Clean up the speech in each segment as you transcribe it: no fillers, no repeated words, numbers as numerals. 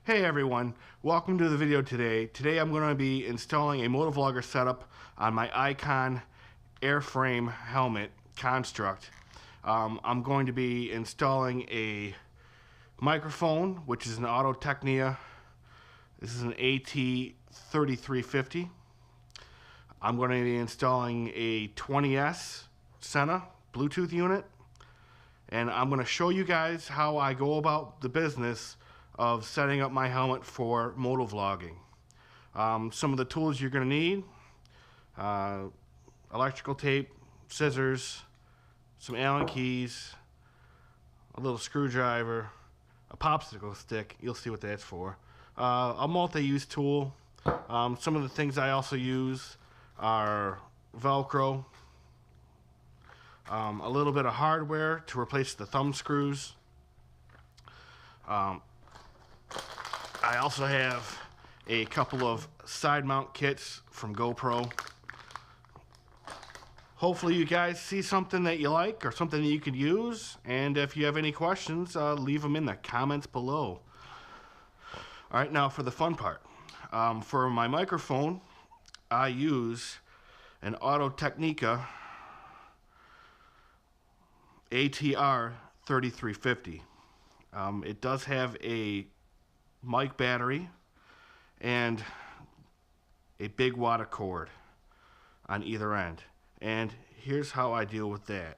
Hey everyone, welcome to the video today. Today I'm going to be installing a Motovlogger setup on my Icon Airframe helmet construct. I'm going to be installing a microphone, which is an AudioTechnica. This is an AT3350. I'm going to be installing a 20S Sena Bluetooth unit, and I'm going to show you guys how I go about the business of setting up my helmet for motovlogging. Some of the tools you're going to need: electrical tape, scissors, some Allen keys, a little screwdriver, a popsicle stick. You'll see what that's for. A multi-use tool. Some of the things I also use are Velcro, a little bit of hardware to replace the thumb screws. I also have a couple of side mount kits from GoPro. Hopefully you guys see something that you like or something that you could use, and if you have any questions, leave them in the comments below. Alright, now for the fun part. For my microphone, I use an AudioTechnica ATR 3350. It does have a mic battery and a big wad of cord on either end. And here's how I deal with that.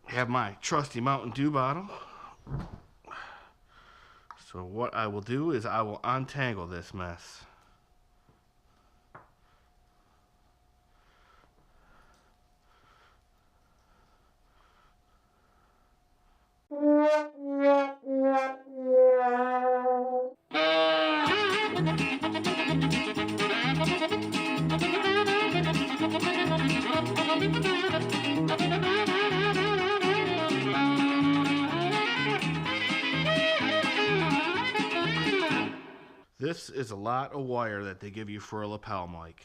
I have my trusty Mountain Dew bottle. So what I will do is I will untangle this mess. This is a lot of wire that they give you for a lapel mic.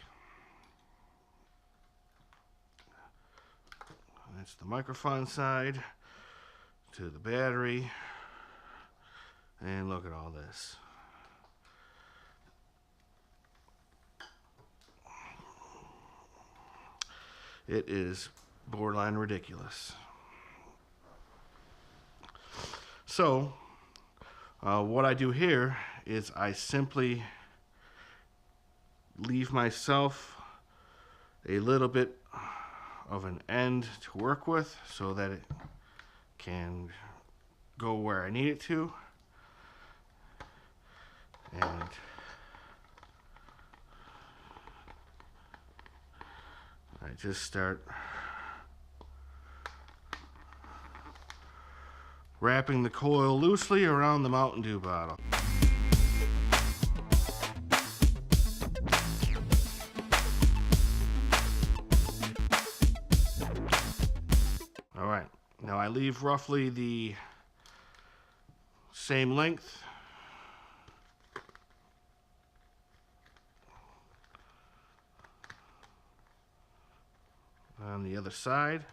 That's the microphone side to the battery. And look at all this. It is borderline ridiculous. So, what I do here is I simply leave myself a little bit of an end to work with so that it can go where I need it to. And I just start wrapping the coil loosely around the Mountain Dew bottle. Alright, now I leave roughly the same length on the other side.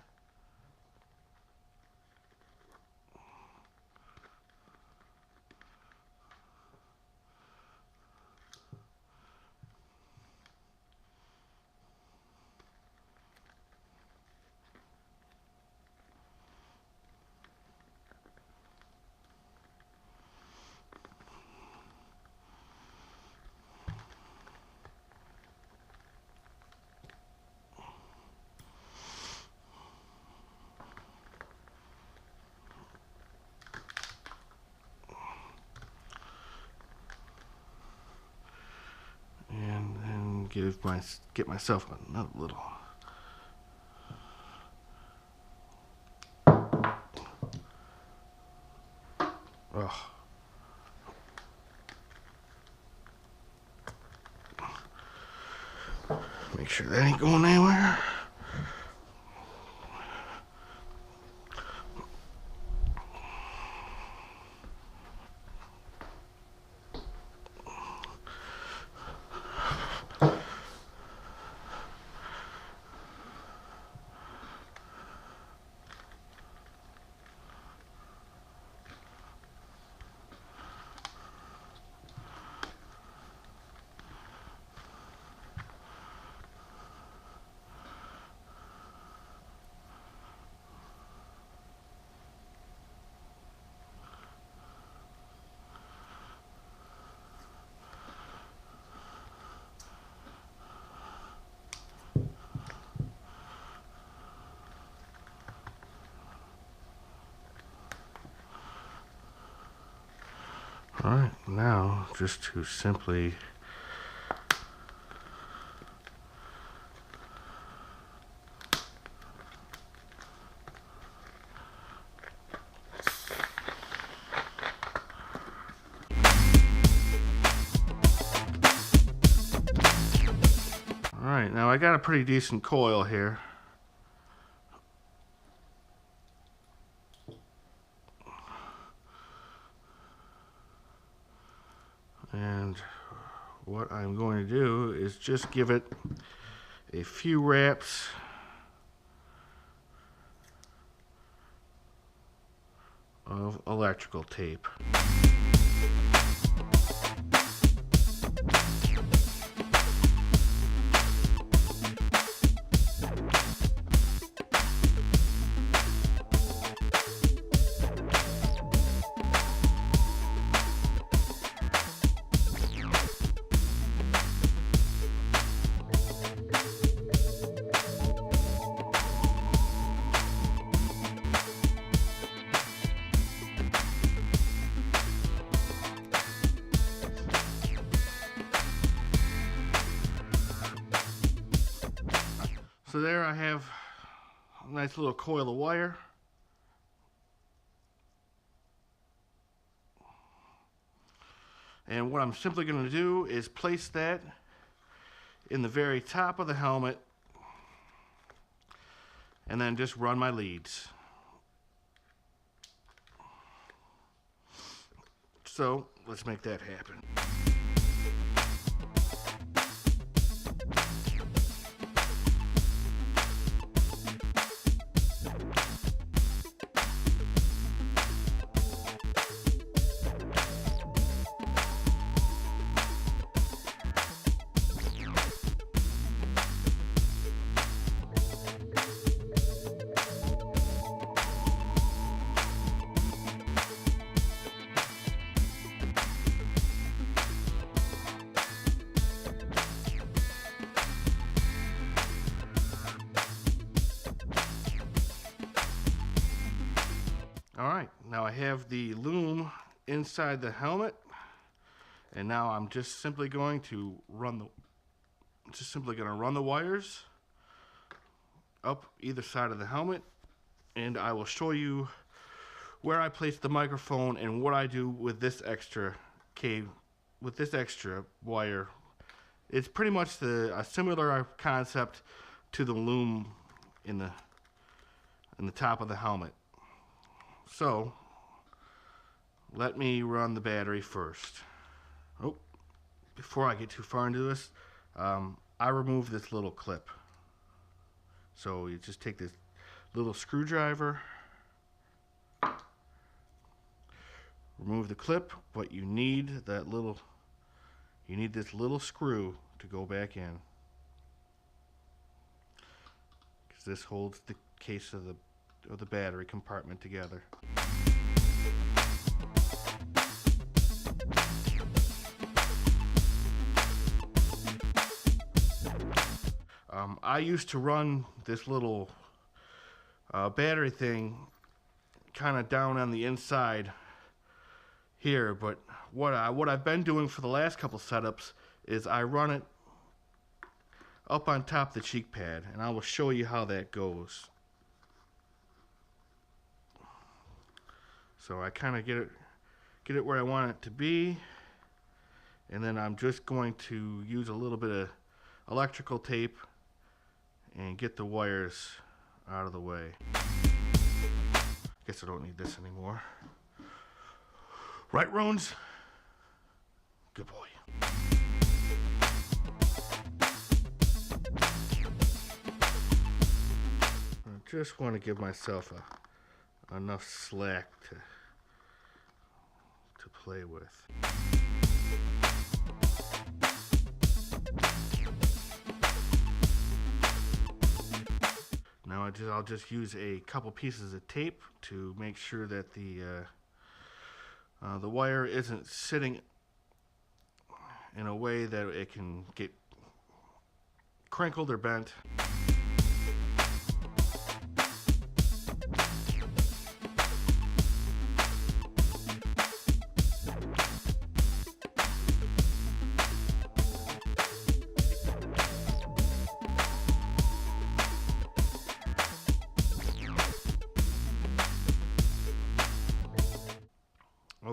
Get myself another little. Ugh. Make sure that ain't going anywhere. Alright, now just to simply Alright, now I got a pretty decent coil here. And what I'm going to do is just give it a few wraps of electrical tape. So there I have a nice little coil of wire. And what I'm simply going to do is place that in the very top of the helmet and then just run my leads. So let's make that happen. Alright, now I have the loom inside the helmet, and now I'm just simply going to run the wires up either side of the helmet, and I will show you where I place the microphone and what I do with this extra wire. It's pretty much a similar concept to the loom in the top of the helmet. So, let me run the battery first. Oh, before I get too far into this, I removed this little clip. So you just take this little screwdriver, remove the clip, but you need this little screw to go back in, because this holds the case of the battery compartment together. I used to run this little battery thing kind of down on the inside here, but what I've been doing for the last couple setups is I run it up on top of the cheek pad, and I will show you how that goes. So I kind of get it where I want it to be, and then I'm just going to use a little bit of electrical tape and get the wires out of the way. Guess I don't need this anymore. Right, Rones? Good boy. I just want to give myself enough slack to play with. Now I'll just use a couple pieces of tape to make sure that the wire isn't sitting in a way that it can get crinkled or bent.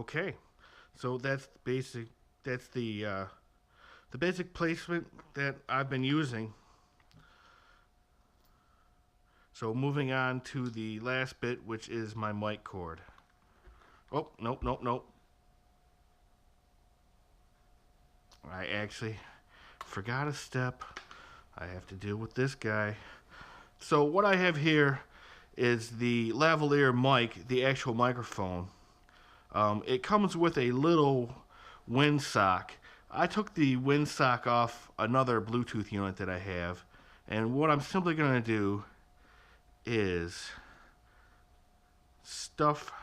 Okay, so that's basic. That's the basic placement that I've been using. So moving on to the last bit, which is my mic cord. Oh, nope, nope, nope. I actually forgot a step. I have to deal with this guy. So what I have here is the lavalier mic, the actual microphone. It comes with a little windsock. I took the windsock off another Bluetooth unit that I have, and what I'm simply going to do is stuff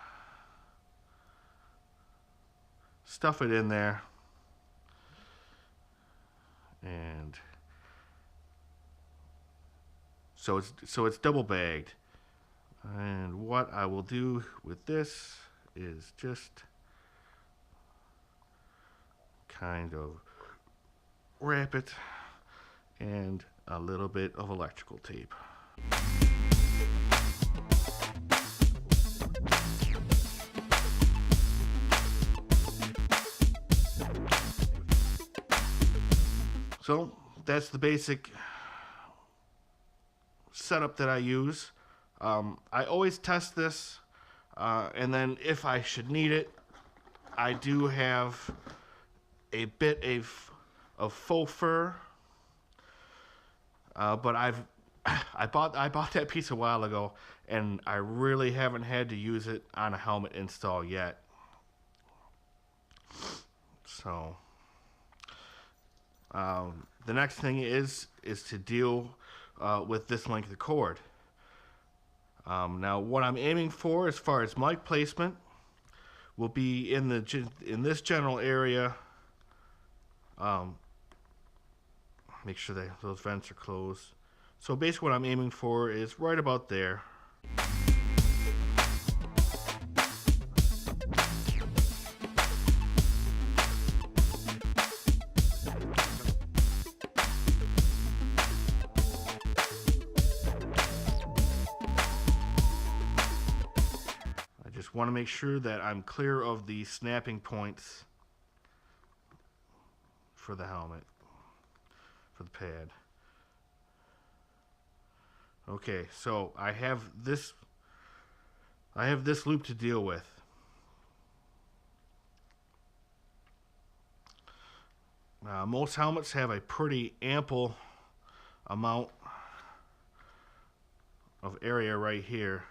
it in there, and so it's double bagged. And what I will do with this is just kind of wrap it and a little bit of electrical tape. So that's the basic setup that I use. I always test this, and then if I should need it, I do have a bit of faux fur, but I bought that piece a while ago, and I really haven't had to use it on a helmet install yet. So the next thing is to deal with this length of cord. Now, what I'm aiming for as far as mic placement will be in this general area. Make sure that those vents are closed. So basically, what I'm aiming for is right about there. Want to make sure that I'm clear of the snapping points for the helmet, for the pad. Okay, so I have this loop to deal with. Most helmets have a pretty ample amount of area right here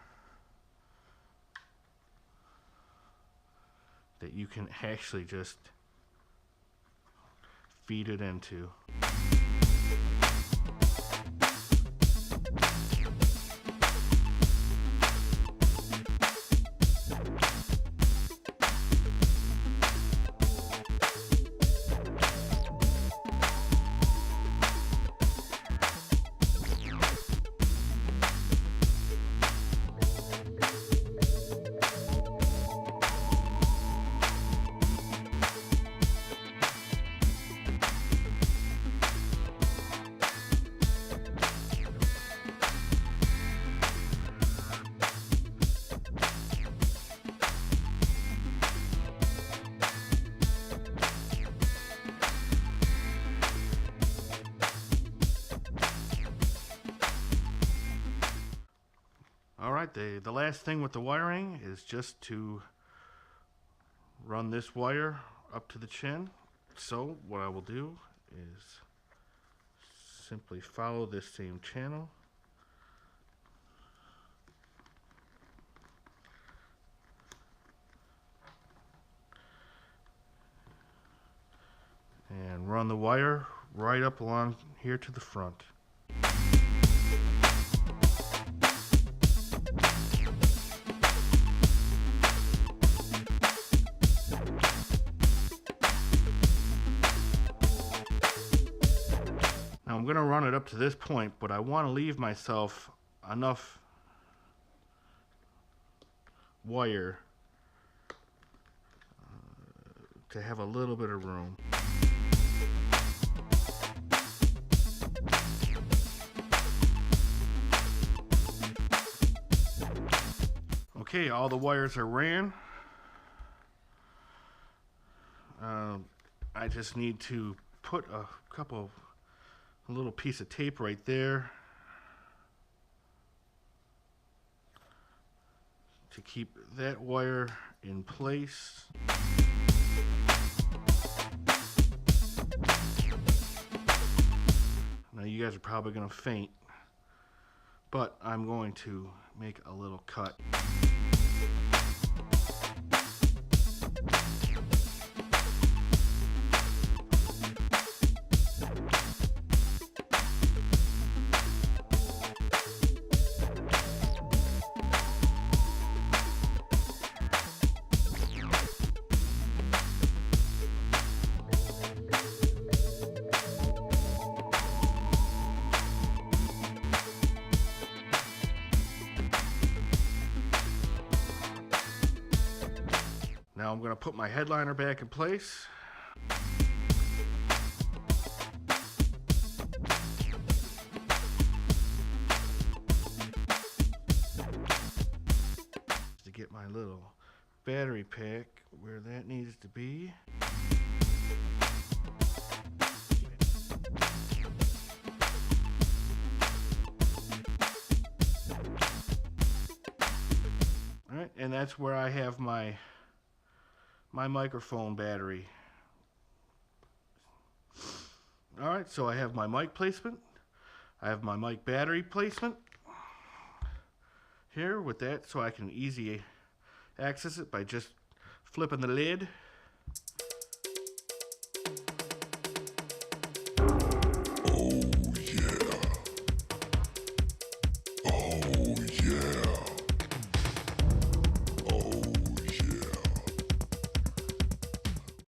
that you can actually just feed it into. Alright, the last thing with the wiring is just to run this wire up to the chin. So what I will do is simply follow this same channel. And run the wire right up along here to the front. Now I'm going to run it up to this point, but I want to leave myself enough wire to have a little bit of room. Okay, all the wires are ran. I just need to put a little piece of tape right there to keep that wire in place. Now you guys are probably going to faint, but I'm going to make a little cut. Now I'm going to put my headliner back in place. To get my little battery pack where that needs to be. All right, and that's where I have my microphone battery. Alright, so I have my mic placement. I have my mic battery placement here with that, so I can easily access it by just flipping the lid.